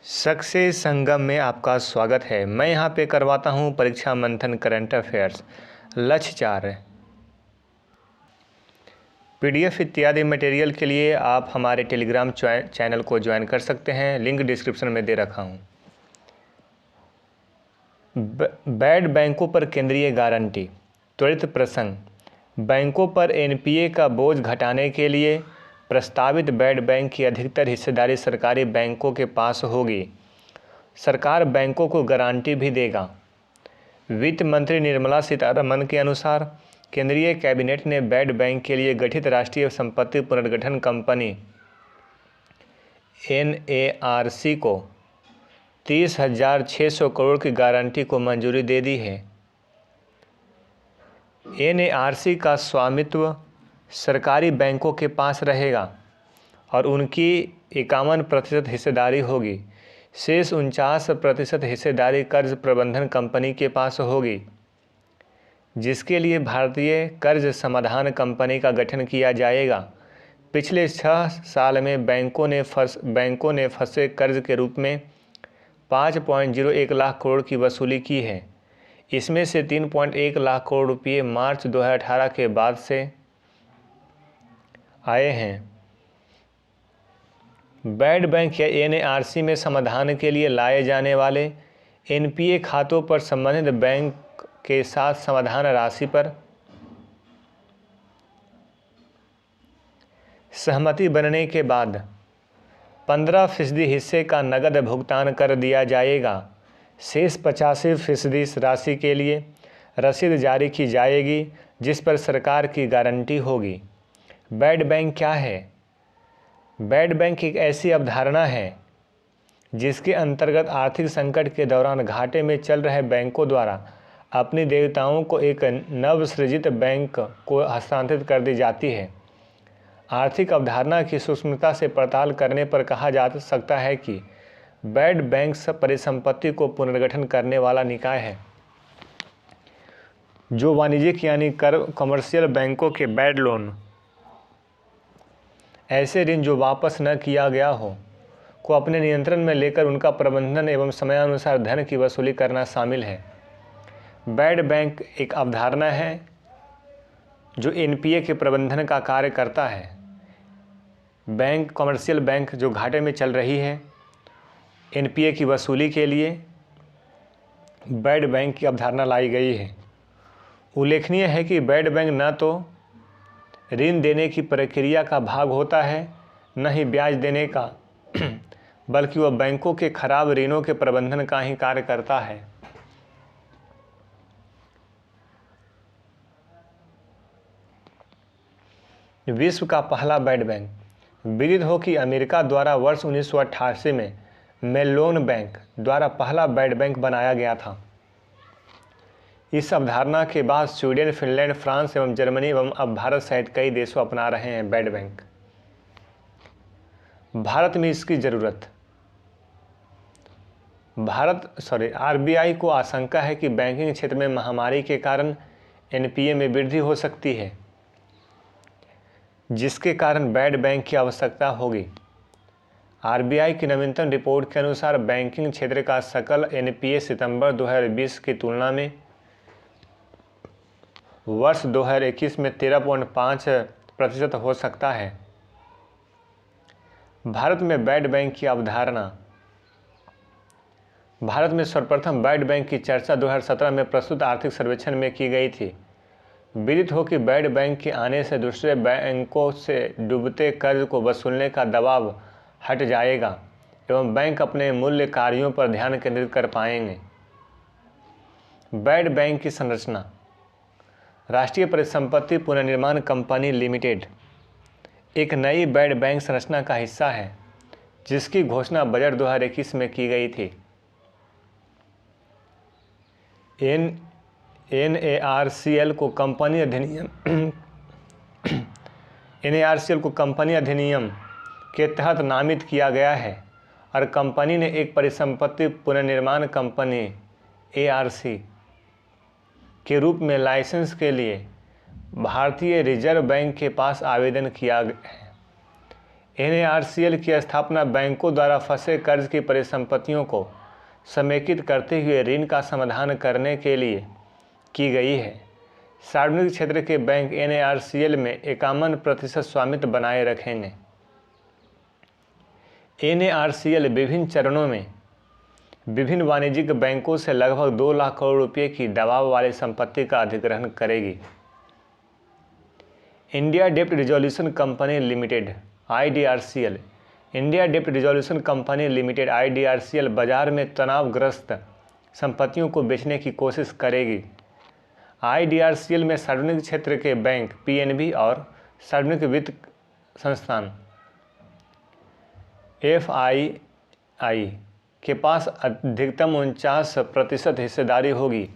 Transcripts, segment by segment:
Success संगम में आपका स्वागत है। मैं यहाँ पे करवाता हूँ परीक्षा मंथन करंट अफेयर्स। लक्ष्य 4 है। PDF इत्यादि मटेरियल के लिए आप हमारे टेलीग्राम चैनल को ज्वाइन कर सकते हैं, लिंक डिस्क्रिप्शन में दे रखा हूँ। बैड बैंकों पर केंद्रीय गारंटी। त्वरित प्रसंग। बैंकों पर NPA का बोझ घटाने के लिए प्रस्तावित बैड बैंक की अधिकतर हिस्सेदारी सरकारी बैंकों के पास होगी। सरकार बैंकों को गारंटी भी देगा। वित्त मंत्री निर्मला सीतारमण के अनुसार केंद्रीय कैबिनेट ने बैड बैंक के लिए गठित राष्ट्रीय संपत्ति पुनर्गठन कंपनी NARC को 30,600 करोड़ की गारंटी को मंजूरी दे दी है। NARC का स्वामित्व सरकारी बैंकों के पास रहेगा और उनकी 51% हिस्सेदारी होगी। शेष 49% हिस्सेदारी कर्ज प्रबंधन कंपनी के पास होगी, जिसके लिए भारतीय कर्ज समाधान कंपनी का गठन किया जाएगा। पिछले 6 साल में बैंकों ने फंसे कर्ज के रूप में 5.01 लाख करोड़ की वसूली की है। इसमें से 3.1 लाख करोड़ रुपये मार्च 2018 के बाद से आए हैं। बैड बैंक या NARC में समाधान के लिए लाए जाने वाले NPA खातों पर संबंधित बैंक के साथ समाधान राशि पर सहमति बनने के बाद 15% हिस्से का नकद भुगतान कर दिया जाएगा। शेष 85% राशि के लिए रसीद जारी की जाएगी, जिस पर सरकार की गारंटी होगी। बैड बैंक क्या है? बैड बैंक एक ऐसी अवधारणा है जिसके अंतर्गत आर्थिक संकट के दौरान घाटे में चल रहे बैंकों द्वारा अपनी देयताओं को एक नवसृजित बैंक को हस्तांतरित कर दी जाती है। आर्थिक अवधारणा की सूक्ष्मता से पड़ताल करने पर कहा जा सकता है कि बैड बैंक परिसंपत्ति को पुनर्गठन करने वाला निकाय है, जो वाणिज्यिक यानी कमर्शियल बैंकों के बैड लोन, ऐसे ऋण जो वापस न किया गया हो, को अपने नियंत्रण में लेकर उनका प्रबंधन एवं समयानुसार धन की वसूली करना शामिल है। बैड बैंक एक अवधारणा है जो NPA के प्रबंधन का कार्य करता है। कमर्शियल बैंक जो घाटे में चल रही है, NPA की वसूली के लिए बैड बैंक की अवधारणा लाई गई है। उल्लेखनीय है कि बैड बैंक न तो ऋण देने की प्रक्रिया का भाग होता है, न ही ब्याज देने का, बल्कि वह बैंकों के खराब ऋणों के प्रबंधन का ही कार्य करता है। विश्व का पहला बैड बैंक। विदित हो कि अमेरिका द्वारा वर्ष 1988 में मेलोन बैंक द्वारा पहला बैड बैंक बनाया गया था। इस अवधारणा के बाद स्वीडन, फिनलैंड, फ्रांस एवं जर्मनी एवं अब भारत सहित कई देशों अपना रहे हैं बैड बैंक। भारत में इसकी जरूरत। RBI को आशंका है कि बैंकिंग क्षेत्र में महामारी के कारण NPA में वृद्धि हो सकती है, जिसके कारण बैड बैंक की आवश्यकता होगी। RBI की नवीनतम रिपोर्ट के अनुसार बैंकिंग क्षेत्र का सकल NPA सितंबर 2020 की तुलना में वर्ष 2021 में 13.5% हो सकता है। भारत में बैड बैंक की अवधारणा। भारत में सर्वप्रथम बैड बैंक की चर्चा 2017 में प्रस्तुत आर्थिक सर्वेक्षण में की गई थी। विदित हो कि बैड बैंक के आने से दूसरे बैंकों से डूबते कर्ज को वसूलने का दबाव हट जाएगा एवं बैंक अपने मूल्य कार्यों पर ध्यान केंद्रित कर पाएंगे। बैड बैंक की संरचना। राष्ट्रीय परिसंपत्ति पुनर्निर्माण कंपनी लिमिटेड एक नई बैड बैंक संरचना का हिस्सा है, जिसकी घोषणा बजट 2021 में की गई थी। NARCL को कंपनी अधिनियम के तहत नामित किया गया है और कंपनी ने एक परिसंपत्ति पुनर्निर्माण कंपनी ARC के रूप में लाइसेंस के लिए भारतीय रिजर्व बैंक के पास आवेदन किया है। NARCL की स्थापना बैंकों द्वारा फंसे कर्ज की परिसंपत्तियों को समेकित करते हुए ऋण का समाधान करने के लिए की गई है। सार्वजनिक क्षेत्र के बैंक NARCL में 51% स्वामित्व बनाए रखेंगे। NARCL विभिन्न चरणों में विभिन्न वाणिज्यिक बैंकों से लगभग 2 लाख करोड़ रुपये की दबाव वाली संपत्ति का अधिग्रहण करेगी। इंडिया डेब्ट resolution company limited IDRCL India डेब्ट रिजोल्यूशन कंपनी लिमिटेड IDRCL बाजार में तनावग्रस्त संपत्तियों को बेचने की कोशिश करेगी। IDRCL में सार्वजनिक क्षेत्र के बैंक PNB और सार्वजनिक वित्त संस्थान FII के पास अधिकतम 49% हिस्सेदारी होगी।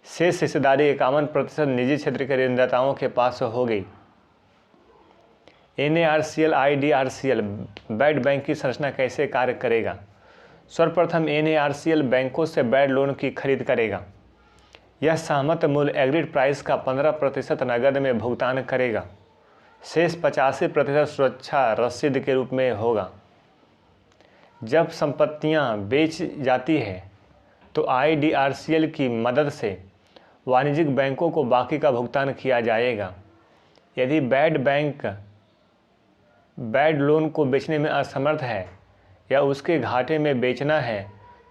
शेष हिस्सेदारी 51% निजी क्षेत्र के ऋणदाताओं के पास होगी। NARCL IDRCL बैड बैंक की संरचना कैसे कार्य करेगा? सर्वप्रथम NARCL बैंकों से बैड लोन की खरीद करेगा। यह सहमत मूल्य एग्रीड प्राइस का 15% नगद में भुगतान करेगा। शेष 85% सुरक्षा रसीद के रूप में होगा। जब संपत्तियां बेच जाती है तो IDRCL की मदद से वाणिज्यिक बैंकों को बाकी का भुगतान किया जाएगा। यदि बैड बैंक बैड लोन को बेचने में असमर्थ है या उसके घाटे में बेचना है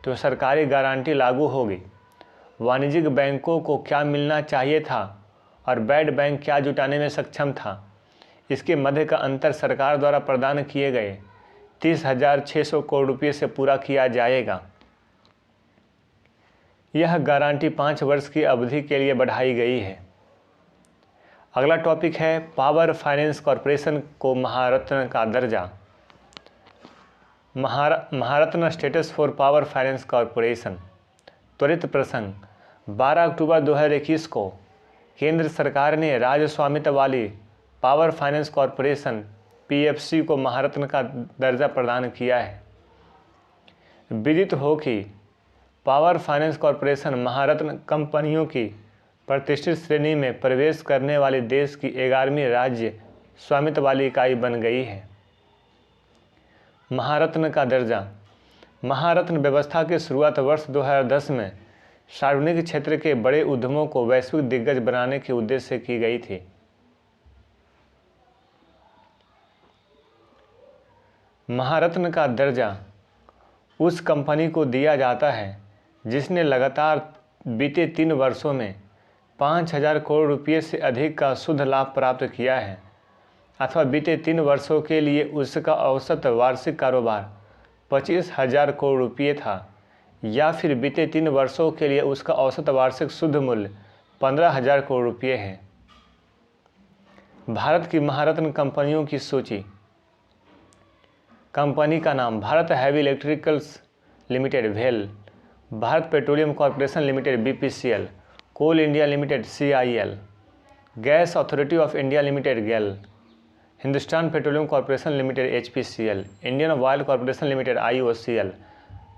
तो सरकारी गारंटी लागू होगी। वाणिज्यिक बैंकों को क्या मिलना चाहिए था और बैड बैंक क्या जुटाने में सक्षम था, इसके मध्य का अंतर सरकार द्वारा प्रदान किए गए 30,600 करोड़ रुपये से पूरा किया जाएगा। यह गारंटी 5 वर्ष की अवधि के लिए बढ़ाई गई है। अगला टॉपिक है पावर फाइनेंस कॉरपोरेशन को महारत्न का दर्जा। Maharatna status for Power finance Corporation. त्वरित प्रसंग 12 अक्टूबर 2021 को केंद्र सरकार ने राज्य स्वामित्व वाली पावर फाइनेंस कॉरपोरेशन PFC को महारत्न का दर्जा प्रदान किया है। विदित हो कि पावर फाइनेंस कॉरपोरेशन महारत्न कंपनियों की प्रतिष्ठित श्रेणी में प्रवेश करने वाली देश की 11वीं राज्य स्वामित्व वाली इकाई बन गई है। महारत्न का दर्जा। महारत्न व्यवस्था की शुरुआत वर्ष 2010 में सार्वजनिक क्षेत्र के बड़े उद्यमों को वैश्विक दिग्गज बनाने के उद्देश्य से की गई थी। महारत्न का दर्जा उस कंपनी को दिया जाता है जिसने लगातार बीते 3 वर्षों में 5,000 करोड़ रुपये से अधिक का शुद्ध लाभ प्राप्त किया है, अथवा बीते 3 वर्षों के लिए उसका औसत वार्षिक कारोबार 25,000 करोड़ रुपये था, या फिर बीते 3 वर्षों के लिए उसका औसत वार्षिक शुद्ध मूल्य 15,000 करोड़ रुपये है। भारत की महारत्न कंपनियों की सूची। कंपनी का नाम भारत हैवी इलेक्ट्रिकल्स लिमिटेड भेल, Bharat Petroleum Corporation Limited BPCL, Coal India Limited CIL, Gas Authority of India Limited GAIL, Hindustan Petroleum Corporation Limited HPCL, Indian Oil Corporation Limited IOCL,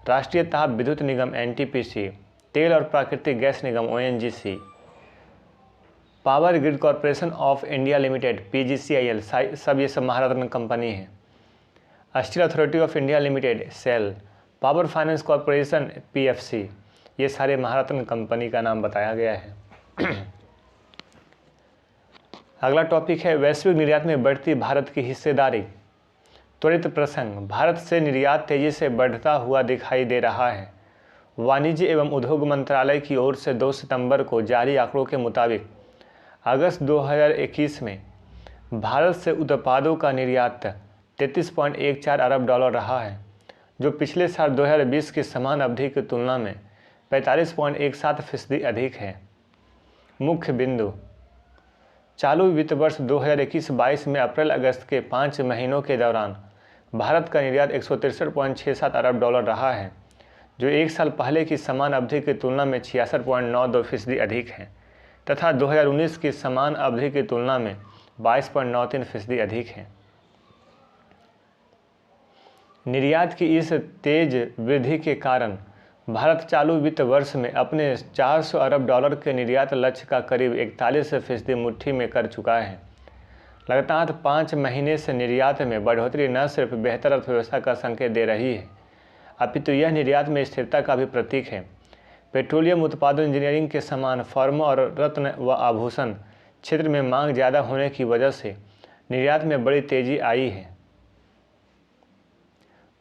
राष्ट्रीय ताप विद्युत निगम NTPC, तेल और प्राकृतिक गैस निगम ONGC, Power Grid Corporation of India Limited PGCIL, सब ये सब महारत्न कंपनी है। Steel Authority of India Limited SAIL, Power finance Corporation PFC, ये सारे महारत्न कंपनी का नाम बताया गया है। अगला टॉपिक है वैश्विक निर्यात में बढ़ती भारत की हिस्सेदारी। त्वरित प्रसंग। भारत से निर्यात तेजी से बढ़ता हुआ दिखाई दे रहा है। वाणिज्य एवं उद्योग मंत्रालय की ओर से 2 सितंबर को जारी आंकड़ों के मुताबिक अगस्त 2021 में भारत से उत्पादों का निर्यात 33.14 अरब डॉलर रहा है, जो पिछले साल 2020 की समान अवधि की तुलना में 45.17% अधिक है। मुख्य बिंदु। चालू वित्त वर्ष 2021-22 में अप्रैल अगस्त के 5 महीनों के दौरान भारत का निर्यात 163.67 अरब डॉलर रहा है, जो एक साल पहले की समान अवधि की तुलना में 66.92% अधिक है, तथा 2019 की समान अवधि की तुलना में 22.93% अधिक है। निर्यात की इस तेज वृद्धि के कारण भारत चालू वित्त वर्ष में अपने 400 अरब डॉलर के निर्यात लक्ष्य का करीब 41% मुट्ठी में कर चुका है। लगातार 5 महीने से निर्यात में बढ़ोतरी न सिर्फ बेहतर अर्थव्यवस्था का संकेत दे रही है, अपितु यह निर्यात में स्थिरता का भी प्रतीक है। पेट्रोलियम उत्पादन, इंजीनियरिंग के समान फर्म और रत्न व आभूषण क्षेत्र में मांग ज़्यादा होने की वजह से निर्यात में बड़ी तेजी आई है।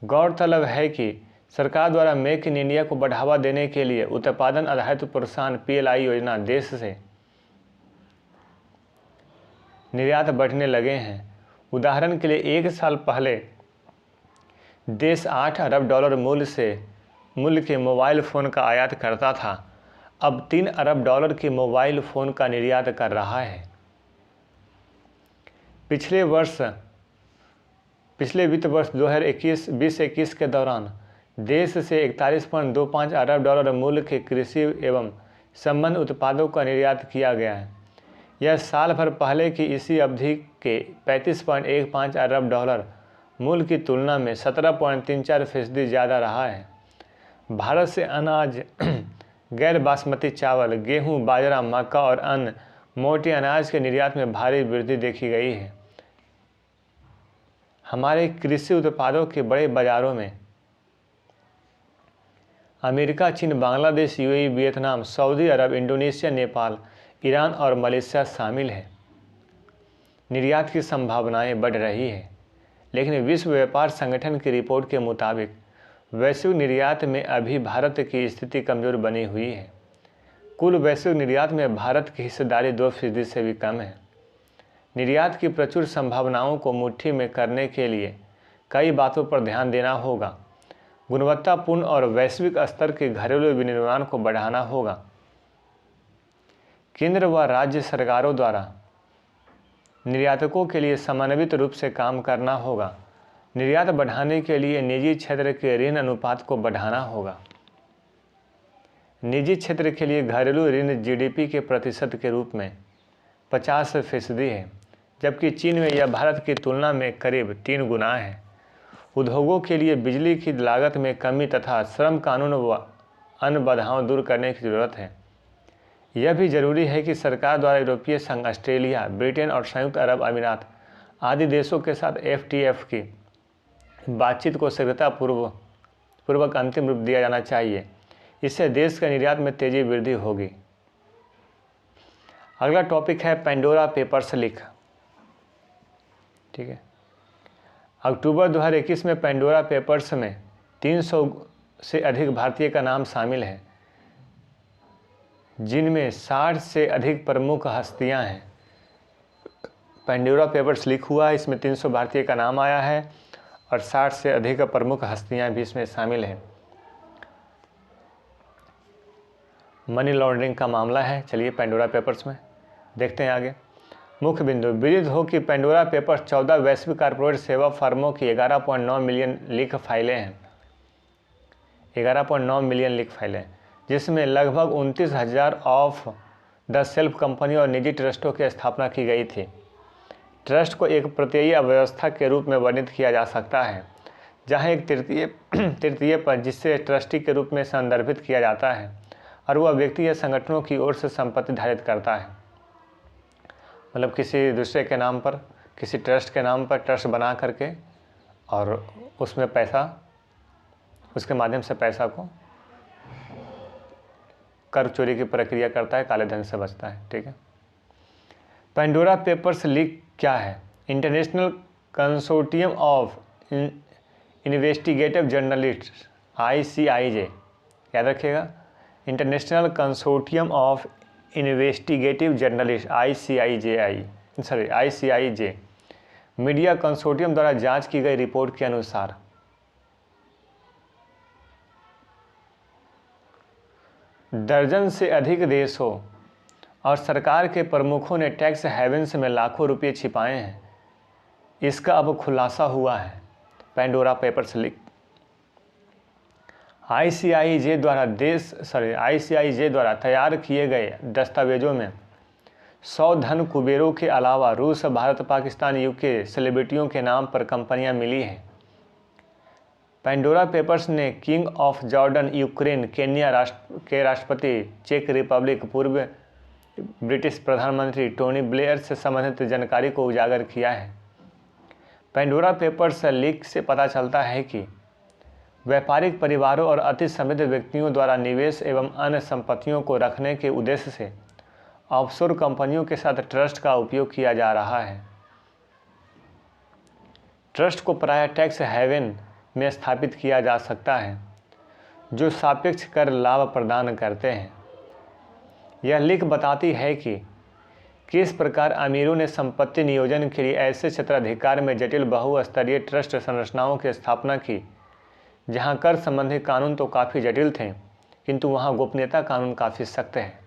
गौरतलब है कि सरकार द्वारा मेक इन इंडिया को बढ़ावा देने के लिए उत्पादन आधारित प्रोत्साहन PLI योजना देश से निर्यात बढ़ने लगे हैं। उदाहरण के लिए 1 साल पहले देश $8 अरब मूल्य के मोबाइल फ़ोन का आयात करता था, अब $3 अरब के मोबाइल फ़ोन का निर्यात कर रहा है। पिछले वित्त वर्ष 2020-21 के दौरान देश से $41.25 अरब मूल्य के कृषि एवं संबंध उत्पादों का निर्यात किया गया है। यह साल भर पहले की इसी अवधि के $35.15 अरब मूल्य की तुलना में 17.34% ज़्यादा रहा है। भारत से अनाज, गैर बासमती चावल, गेहूं, बाजरा, मक्का और अन्य मोटे अनाज के निर्यात में भारी वृद्धि देखी गई है। हमारे कृषि उत्पादों के बड़े बाजारों में अमेरिका, चीन, बांग्लादेश, UAE, वियतनाम, सऊदी अरब, इंडोनेशिया, नेपाल, ईरान और मलेशिया शामिल है। निर्यात की संभावनाएं बढ़ रही है, लेकिन विश्व व्यापार संगठन की रिपोर्ट के मुताबिक वैश्विक निर्यात में अभी भारत की स्थिति कमज़ोर बनी हुई है। कुल वैश्विक निर्यात में भारत की हिस्सेदारी 2% से भी कम है। निर्यात की प्रचुर संभावनाओं को मुट्ठी में करने के लिए कई बातों पर ध्यान देना होगा। गुणवत्तापूर्ण और वैश्विक स्तर के घरेलू विनिर्माण को बढ़ाना होगा। केंद्र व राज्य सरकारों द्वारा निर्यातकों के लिए समन्वित रूप से काम करना होगा। निर्यात बढ़ाने के लिए निजी क्षेत्र के ऋण अनुपात को बढ़ाना होगा। निजी क्षेत्र के लिए घरेलू ऋण GDP के प्रतिशत के रूप में 50% है, जबकि चीन में यह भारत की तुलना में करीब 3 गुना है। उद्योगों के लिए बिजली की लागत में कमी तथा श्रम कानून व अन्य बाधाओं दूर करने की जरूरत है। यह भी जरूरी है कि सरकार द्वारा यूरोपीय संघ, ऑस्ट्रेलिया, ब्रिटेन और संयुक्त अरब अमीरात आदि देशों के साथ FTA की बातचीत को शीघ्रतापूर्वक अंतिम रूप दिया जाना चाहिए। इससे देश के निर्यात में तेजी वृद्धि होगी। अगला टॉपिक है पेंडोरा पेपर्स लीक। ठीक है, अक्टूबर 2021 में पेंडोरा पेपर्स में 300 से अधिक भारतीय का नाम शामिल है, जिनमें 60 से अधिक प्रमुख हस्तियां हैं। पेंडोरा पेपर्स लीक हुआ है, इसमें 300 भारतीय का नाम आया है और 60 से अधिक प्रमुख हस्तियां भी इसमें शामिल हैं। मनी लॉन्ड्रिंग का मामला है। चलिए पेंडोरा पेपर्स में देखते हैं आगे। मुख्य बिंदु, विदित हो कि पेंडोरा पेपर्स 14 वैश्विक कॉर्पोरेट सेवा फर्मों की 11.9 मिलियन लीक फाइलें हैं। 11.9 मिलियन लीक फाइलें, जिसमें लगभग 29,000 ऑफ द सेल्फ कंपनी और निजी ट्रस्टों की स्थापना की गई थी। ट्रस्ट को एक प्रत्ययी अव्यवस्था के रूप में वर्णित किया जा सकता है, जहां एक तृतीय पद जिससे ट्रस्टी के रूप में संदर्भित किया जाता है और वह व्यक्ति या संगठनों की ओर से संपत्ति धारित करता है। मतलब किसी दूसरे के नाम पर, किसी ट्रस्ट के नाम पर ट्रस्ट बना करके और उसमें पैसा, उसके माध्यम से पैसा को कर चोरी की प्रक्रिया करता है, काले धन से बचता है। ठीक है, पेंडोरा पेपर्स लीक क्या है? International consortium of investigative journalist ICIJ, याद रखिएगा, international consortium of investigative journalist ICIJ media consortium द्वारा जांच की गई रिपोर्ट के अनुसार दर्जन से अधिक देशों और सरकार के प्रमुखों ने टैक्स हेवेंस में लाखों रुपए छिपाए हैं। इसका अब खुलासा हुआ है। Pandora papers leak. ICIJ द्वारा तैयार किए गए दस्तावेजों में 100 धन कुबेरों के अलावा रूस, भारत, पाकिस्तान, UK सेलिब्रिटियों के नाम पर कंपनियां मिली हैं। पेंडोरा पेपर्स ने king of Jordan, Ukraine, Kenya के राष्ट्रपति, चेक रिपब्लिक, पूर्व ब्रिटिश प्रधानमंत्री टोनी ब्लेयर से संबंधित जानकारी को उजागर किया है। पेंडोरा पेपर्स लीक से पता चलता है कि व्यापारिक परिवारों और अति समृद्ध व्यक्तियों द्वारा निवेश एवं अन्य संपत्तियों को रखने के उद्देश्य से ऑफशोर कंपनियों के साथ ट्रस्ट का उपयोग किया जा रहा है। ट्रस्ट को प्रायः टैक्स हेवन में स्थापित किया जा सकता है जो सापेक्ष कर लाभ प्रदान करते हैं। यह लीक बताती है कि किस प्रकार अमीरों ने संपत्ति नियोजन के लिए ऐसे क्षेत्राधिकार में जटिल बहुस्तरीय ट्रस्ट संरचनाओं की स्थापना की जहां कर संबंधी कानून तो काफ़ी जटिल थे किंतु वहां गोपनीयता कानून काफ़ी सख्त है।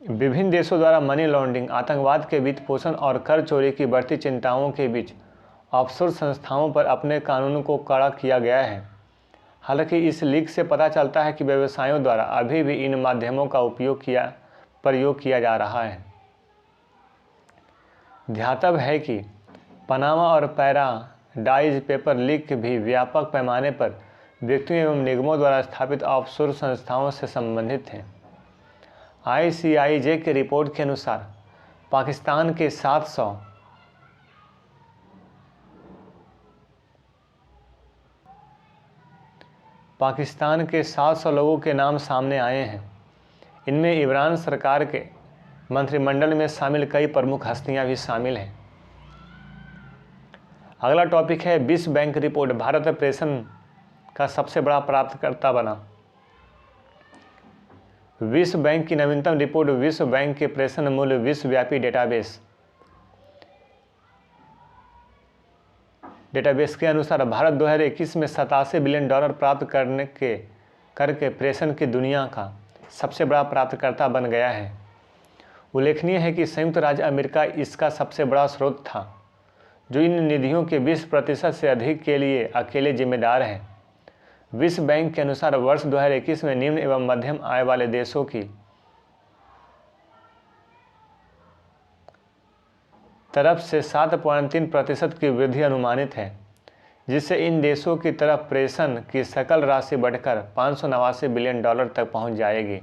विभिन्न देशों द्वारा मनी लॉन्ड्रिंग, आतंकवाद के वित्त पोषण और कर चोरी की बढ़ती चिंताओं के बीच ऑफशोर संस्थाओं पर अपने कानूनों को कड़ा किया गया है। हालांकि इस लीक से पता चलता है कि व्यवसायों द्वारा अभी भी इन माध्यमों का प्रयोग किया जा रहा है। ध्यातव्य है कि पनामा और पैराडाइज पेपर लीक भी व्यापक पैमाने पर व्यक्तियों एवं निगमों द्वारा स्थापित ऑफशोर संस्थाओं से संबंधित हैं। ICIJ की रिपोर्ट के अनुसार पाकिस्तान के 700 लोगों के नाम सामने आए हैं। इनमें इमरान सरकार के मंत्रिमंडल में शामिल कई प्रमुख हस्तियां भी शामिल हैं। अगला टॉपिक है विश्व बैंक रिपोर्ट, भारत प्रेषण का सबसे बड़ा प्राप्तकर्ता बना। विश्व बैंक की नवीनतम रिपोर्ट विश्व बैंक के प्रेषण मूल्य विश्वव्यापी डेटाबेस के अनुसार भारत 2021 में $87 बिलियन प्राप्त करके प्रेषण की दुनिया का सबसे बड़ा प्राप्तकर्ता बन गया है। उल्लेखनीय है कि संयुक्त राज्य अमेरिका इसका सबसे बड़ा स्रोत था जो इन निधियों के 20% से अधिक के लिए अकेले जिम्मेदार है। विश्व बैंक के अनुसार वर्ष 2021 में निम्न एवं मध्यम आय वाले देशों की तरफ से 7.3% की वृद्धि अनुमानित है, जिससे इन देशों की तरफ प्रेषण की सकल राशि बढ़कर $589 बिलियन तक पहुंच जाएगी।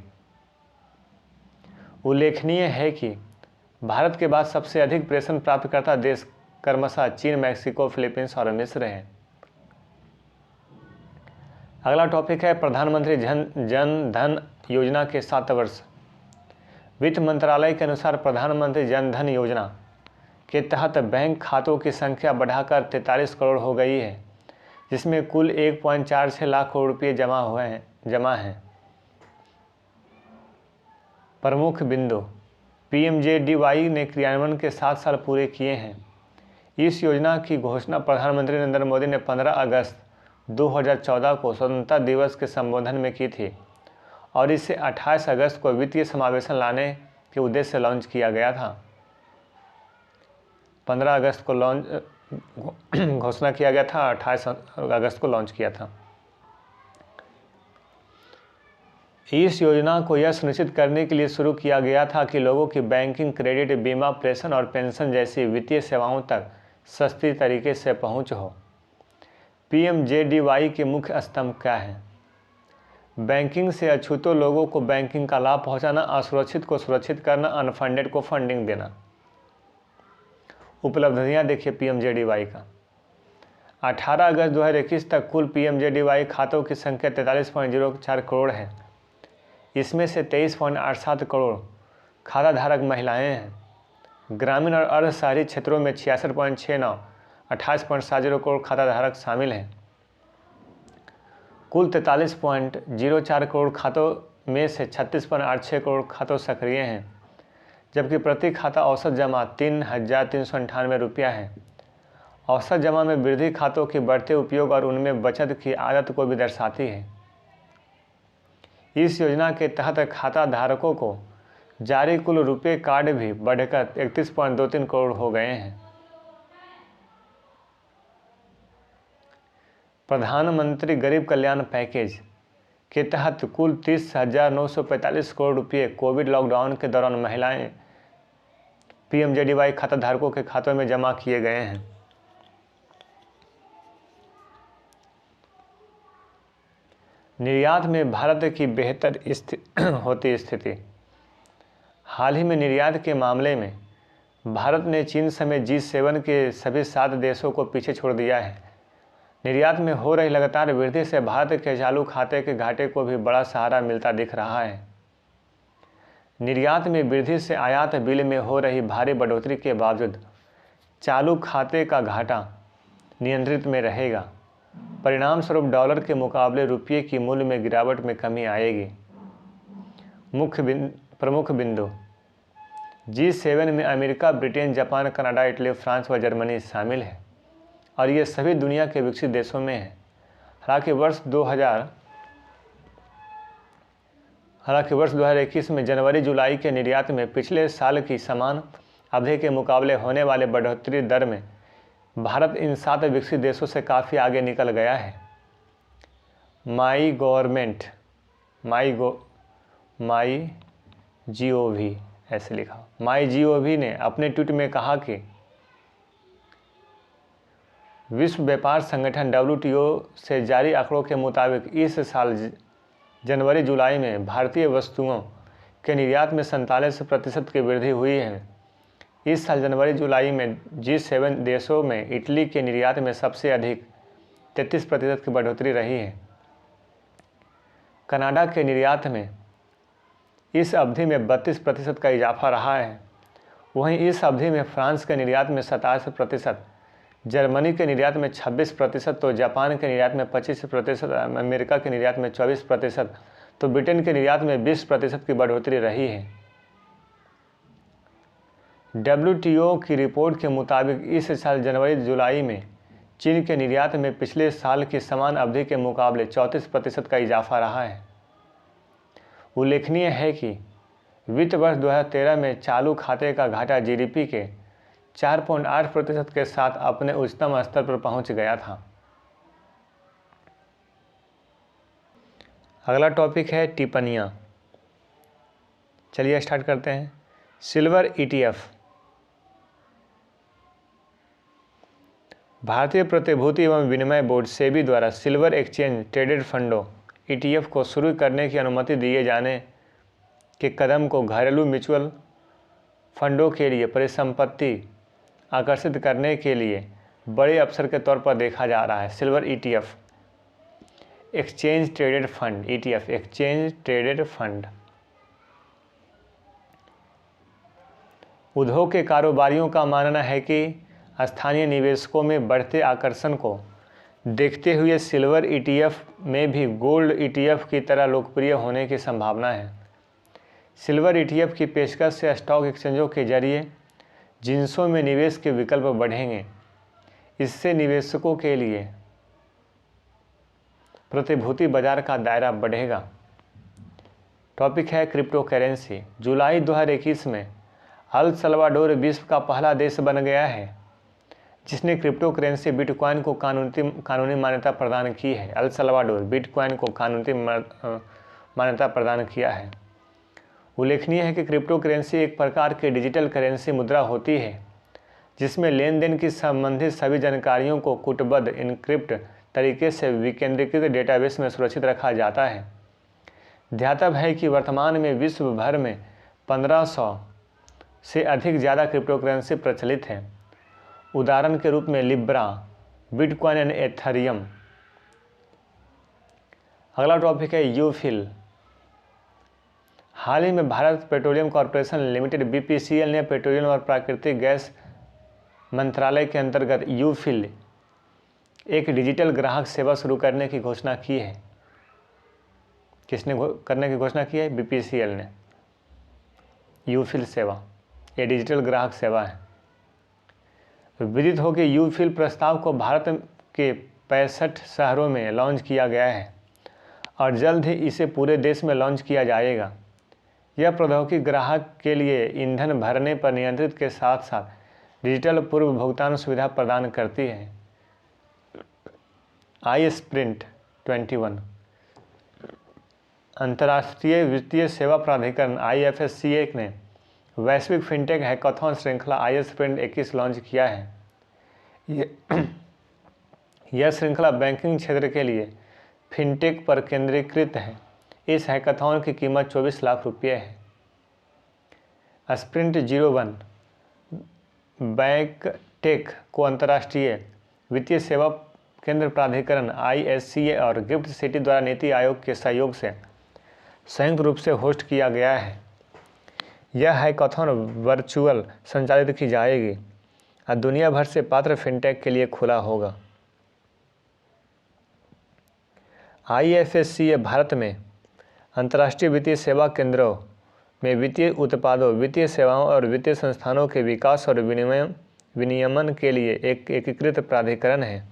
उल्लेखनीय है कि भारत के बाद सबसे अधिक प्रेषण प्राप्तकर्ता देश क्रमशः चीन, मैक्सिको, फिलीपींस और मिस्र हैं। अगला टॉपिक है प्रधानमंत्री जन धन योजना के 7 वर्ष। वित्त मंत्रालय के अनुसार प्रधानमंत्री जन धन योजना के तहत बैंक खातों की संख्या बढ़ाकर 43 करोड़ हो गई है, जिसमें कुल 1.46 लाख करोड़ रुपये जमा हैं। प्रमुख बिंदु PMJDY ने क्रियान्वयन के 7 साल पूरे किए हैं। इस योजना की घोषणा प्रधानमंत्री नरेंद्र मोदी ने 15 अगस्त 2014 को स्वतंत्रता दिवस के संबोधन में की थी और इसे 28 अगस्त को वित्तीय समावेशन लाने के उद्देश्य से लॉन्च किया गया था। 15 अगस्त को घोषणा किया गया था, 28 अगस्त को लॉन्च किया था। इस योजना को यह सुनिश्चित करने के लिए शुरू किया गया था कि लोगों की बैंकिंग, क्रेडिट, बीमा, प्रेषण और पेंशन जैसी वित्तीय सेवाओं तक सस्ती तरीके से पहुंच हो। PMJDY के मुख्य स्तंभ क्या हैं? बैंकिंग से अछूतों लोगों को बैंकिंग का लाभ पहुंचाना, असुरक्षित को सुरक्षित करना, अनफंडेड को फंडिंग देना। उपलब्धियां देखिए PMJDY का। 18 अगस्त 2021 तक कुल PMJDY खातों की संख्या 43.04 करोड़ है। इसमें से 23.87 करोड़ खाता धारक महिलाएं हैं। ग्रामीण और अर्ध शहरी क्षेत्रों में 66.69, 28.70 करोड़ खाता धारक शामिल हैं। कुल 43.04 करोड़ खातों में से 36.86 करोड़ खातों सक्रिय हैं, जबकि प्रति खाता औसत जमा 3,398 रुपया है। औसत जमा में वृद्धि खातों के बढ़ते उपयोग और उनमें बचत की आदत को भी दर्शाती है। इस योजना के तहत खाता धारकों को जारी कुल रुपए कार्ड भी बढ़कर 31.23 करोड़ हो गए हैं। प्रधानमंत्री गरीब कल्याण पैकेज के तहत कुल 30,945 करोड़ रुपये कोविड लॉकडाउन के दौरान महिलाएं PMJDY खाता धारकों के खातों में जमा किए गए हैं। निर्यात में भारत की बेहतर होती स्थिति। हाल ही में निर्यात के मामले में भारत ने चीन समेत G7 के सभी 7 देशों को पीछे छोड़ दिया है। निर्यात में हो रही लगातार वृद्धि से भारत के चालू खाते के घाटे को भी बड़ा सहारा मिलता दिख रहा है। निर्यात में वृद्धि से आयात बिल में हो रही भारी बढ़ोतरी के बावजूद चालू खाते का घाटा नियंत्रित में रहेगा। परिणाम स्वरूप डॉलर के मुकाबले रुपये की मूल्य में गिरावट में कमी आएगी। प्रमुख बिंदु G7 में America, Britain, Japan, Canada, Italy, France व जर्मनी शामिल है और ये सभी दुनिया के विकसित देशों में हैं। हालांकि वर्ष 2021 में जनवरी-जुलाई के निर्यात में पिछले साल की समान अवधि के मुकाबले होने वाले बढ़ोतरी दर में भारत इन 7 विकसित देशों से काफ़ी आगे निकल गया है। MyGov ने अपने ट्वीट में कहा कि विश्व व्यापार संगठन WTO से जारी आंकड़ों के मुताबिक इस साल जनवरी-जुलाई में भारतीय वस्तुओं के निर्यात में 47% की वृद्धि हुई है। इस साल जनवरी-जुलाई में G7 देशों में इटली के निर्यात में सबसे अधिक 33% की बढ़ोतरी रही है। कनाडा के निर्यात में इस अवधि में 32% का इजाफा रहा है। वहीं इस अवधि में फ्रांस के निर्यात में 27%, जर्मनी के निर्यात में 26%, तो जापान के निर्यात में 25%, अमेरिका के निर्यात में 24%, तो ब्रिटेन के निर्यात में 20% की बढ़ोतरी रही है। WTO की रिपोर्ट के मुताबिक इस साल जनवरी-जुलाई में चीन के निर्यात में पिछले साल की समान अवधि के मुकाबले 34% का इजाफा रहा है। उल्लेखनीय है कि वित्त वर्ष 2013 में चालू खाते का घाटा GDP के 4.8% के साथ अपने उच्चतम स्तर पर पहुंच गया था। अगला टॉपिक है टिप्पणियाँ। चलिए स्टार्ट करते हैं। Silver ETF। भारतीय प्रतिभूति एवं विनिमय बोर्ड सेबी द्वारा सिल्वर एक्सचेंज ट्रेडेड फंडों ETF को शुरू करने की अनुमति दिए जाने के कदम को घरेलू म्यूचुअल फंडों के लिए परिसंपत्ति आकर्षित करने के लिए बड़े अवसर के तौर पर देखा जा रहा है। Silver ETF exchange traded fund ETF exchange traded fund उद्योग के कारोबारियों का मानना है कि स्थानीय निवेशकों में बढ़ते आकर्षण को देखते हुए सिल्वर ETF में भी गोल्ड ETF की तरह लोकप्रिय होने की संभावना है। सिल्वर ETF की पेशकश से स्टॉक एक्सचेंजों के जरिए जिंसों में निवेश के विकल्प बढ़ेंगे। इससे निवेशकों के लिए प्रतिभूति बाजार का दायरा बढ़ेगा। टॉपिक है क्रिप्टो करेंसी। जुलाई 2021 में अल सल्वाडोर विश्व का पहला देश बन गया है जिसने क्रिप्टो करेंसी बिटकॉइन को कानूनी मान्यता प्रदान की है। अल सल्वाडोर बिटकॉइन को कानूनी मान्यता प्रदान किया है। उल्लेखनीय है कि क्रिप्टो करेंसी एक प्रकार की डिजिटल करेंसी मुद्रा होती है जिसमें लेन देन की संबंधित सभी जानकारियों को कूटबद्ध इनक्रिप्ट तरीके से विकेंद्रीकृत डेटाबेस में सुरक्षित रखा जाता है। ध्यातव्य है कि वर्तमान में विश्व भर में 1500 से अधिक ज़्यादा क्रिप्टो करेंसी प्रचलित हैं। उदाहरण के रूप में लिब्रा, बिटकॉइन एंड एथेरियम। अगला टॉपिक है यूफिल। हाल ही में Bharat Petroleum Corporation Limited BPCL ने पेट्रोलियम और प्राकृतिक गैस मंत्रालय के अंतर्गत यूफिल एक डिजिटल ग्राहक सेवा शुरू करने की घोषणा की है। किसने करने की घोषणा की है? BPCL ने। यूफिल सेवा ये डिजिटल ग्राहक सेवा है। विदित हो कि यूफिल प्रस्ताव को भारत के 65 शहरों में लॉन्च किया गया है और जल्द ही इसे पूरे देश में लॉन्च किया जाएगा। यह प्रौद्योगिकी ग्राहक के लिए ईंधन भरने पर नियंत्रित के साथ साथ डिजिटल पूर्व भुगतान सुविधा प्रदान करती है। iSprint 21 अंतर्राष्ट्रीय वित्तीय सेवा प्राधिकरण IFSC ने वैश्विक फिनटेक हैकाथॉन श्रृंखला iSprint 21 लॉन्च किया है। यह श्रृंखला बैंकिंग क्षेत्र के लिए फिनटेक पर केंद्रीकृत है। इस हैकाथॉन की कीमत 24 लाख रुपये है। स्प्रिंट 01 बैंकटेक को अंतर्राष्ट्रीय वित्तीय सेवा केंद्र प्राधिकरण ISCA और गिफ्ट सिटी द्वारा नीति आयोग के सहयोग से संयुक्त रूप से होस्ट किया गया है। यह हैकाथॉन वर्चुअल संचालित की जाएगी और दुनिया भर से पात्र फिनटेक के लिए खुला होगा। IFSCA भारत में अंतर्राष्ट्रीय वित्तीय सेवा केंद्रों में वित्तीय उत्पादों, वित्तीय सेवाओं और वित्तीय संस्थानों के विकास और विनियमन के लिए एक एकीकृत प्राधिकरण है।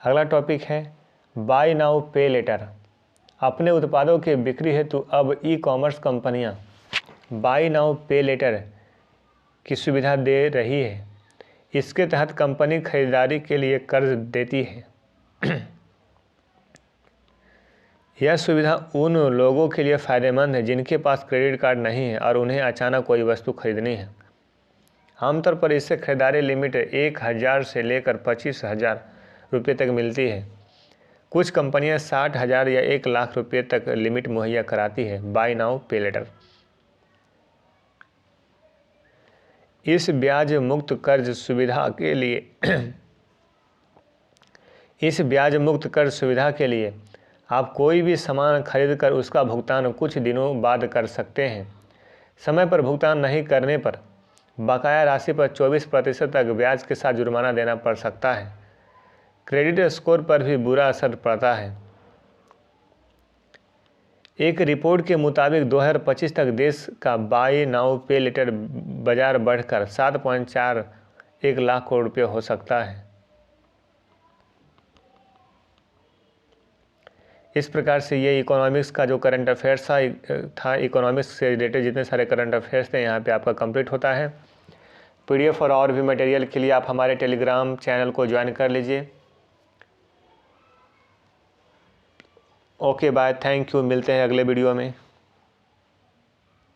अगला टॉपिक है बाय नाउ पे लेटर। अपने उत्पादों के बिक्री हेतु अब ई-कॉमर्स कंपनियां बाय नाउ पे लेटर की सुविधा दे रही है। इसके तहत कंपनी खरीदारी के लिए कर्ज देती है। यह सुविधा उन लोगों के लिए फ़ायदेमंद है जिनके पास क्रेडिट कार्ड नहीं है और उन्हें अचानक कोई वस्तु खरीदनी है। आमतौर पर इससे खरीदारी लिमिट 1000 से लेकर 25,000 रुपये तक मिलती है। कुछ कंपनियां 60,000 या 1 लाख रुपये तक लिमिट मुहैया कराती है। बाय नाउ पे लेटर। इस ब्याज मुक्त कर्ज सुविधा के लिए आप कोई भी सामान खरीद कर उसका भुगतान कुछ दिनों बाद कर सकते हैं। समय पर भुगतान नहीं करने पर बकाया राशि पर 24% तक ब्याज के साथ जुर्माना देना पड़ सकता है। क्रेडिट स्कोर पर भी बुरा असर पड़ता है। एक रिपोर्ट के मुताबिक 2025 तक देश का बाय नाउ पे लेटर बाजार बढ़कर 7.41 लाख करोड़ रुपये हो सकता है। इस प्रकार से ये इकोनॉमिक्स का जो करंट अफेयर्स था इकोनॉमिक्स से रिलेटेड जितने सारे करंट अफेयर्स थे यहाँ पे आपका कंप्लीट होता है। PDF और भी मटेरियल के लिए आप हमारे टेलीग्राम चैनल को ज्वाइन कर लीजिए। ओके बाय, थैंक यू, मिलते हैं अगले वीडियो में।